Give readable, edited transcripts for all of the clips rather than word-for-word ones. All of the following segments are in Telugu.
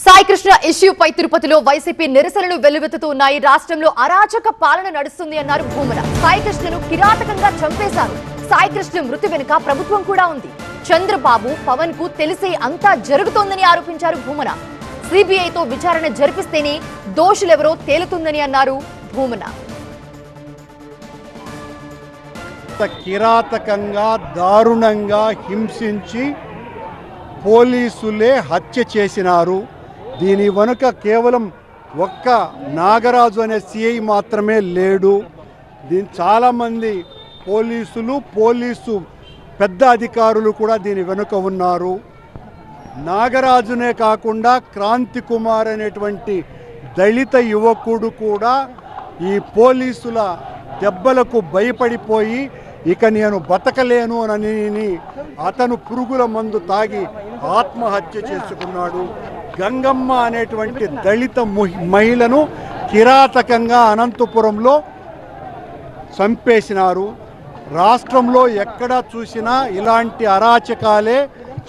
సాయికృష్ణ ఇష్యూపై తిరుపతిలో వైసీపీ నిరసనలు వెల్లువెత్తుతూ ఉన్నాయి. రాష్ట్రంలో అరాచక పాలన నడుస్తుంది అన్నారు భూమన. సాయికృష్ణను కిరాతకంగా చంపేశారు. సాయికృష్ణ మృతి వెనుక ప్రభుత్వం కూడా ఉంది. చంద్రబాబు పవన్ కు తెలిసే అంతా జరుగుతోందని ఆరోపించారు భూమన. సిబిఐతో విచారణ జరిపిస్తేనే దోషులెవరో తేలుతుందని అన్నారు భూమన. కిరాతకంగా దారుణంగా హింసించి పోలీసులే హత్య చేసినారు. దీని వెనుక కేవలం ఒక్క నాగరాజు అనే సిఐ మాత్రమే లేడు. దీని చాలామంది పోలీసు పెద్ద అధికారులు కూడా దీని వెనుక ఉన్నారు. నాగరాజునే కాకుండా క్రాంతి కుమార్ అనేటువంటి దళిత యువకుడు కూడా ఈ పోలీసుల దెబ్బలకు భయపడిపోయి ఇక నేను బతకలేను అని అతను పురుగుల మందు తాగి ఆత్మహత్య చేసుకున్నాడు. గంగమ్మ అనేటువంటి దళిత మహిళను కిరాతకంగా అనంతపురంలో చంపేసినారు. రాష్ట్రంలో ఎక్కడా చూసినా ఇలాంటి అరాచకాలే.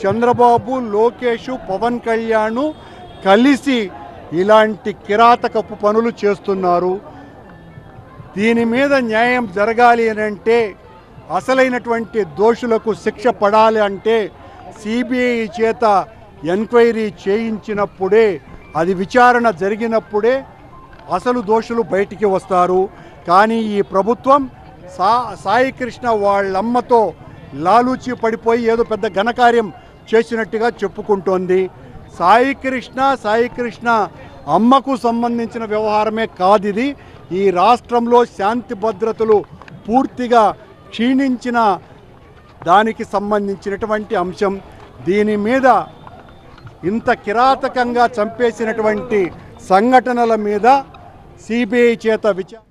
చంద్రబాబు, లోకేష్, పవన్ కళ్యాణ్ కలిసి ఇలాంటి కిరాతకపు పనులు చేస్తున్నారు. దీని మీద న్యాయం జరగాలి అని అంటే, అసలైనటువంటి దోషులకు శిక్ష పడాలి అంటే సిబిఐ చేత ఎంక్వైరీ చేయించినప్పుడే, అది విచారణ జరిగినప్పుడే అసలు దోషులు బయటికి వస్తారు. కానీ ఈ ప్రభుత్వం సాయికృష్ణ వాళ్ళమ్మతో లాలూచి పడిపోయి ఏదో పెద్ద ఘనకార్యం చేసినట్టుగా చెప్పుకుంటోంది. సాయికృష్ణ అమ్మకు సంబంధించిన వ్యవహారమే కాదు ఇది. ఈ రాష్ట్రంలో శాంతి భద్రతలు పూర్తిగా క్షీణించిన దానికి సంబంధించినటువంటి అంశం. దీని మీద ఇంత కిరాతకంగా చంపేసినటువంటి సంఘటనల మీద సిబిఐ చేత విచారణ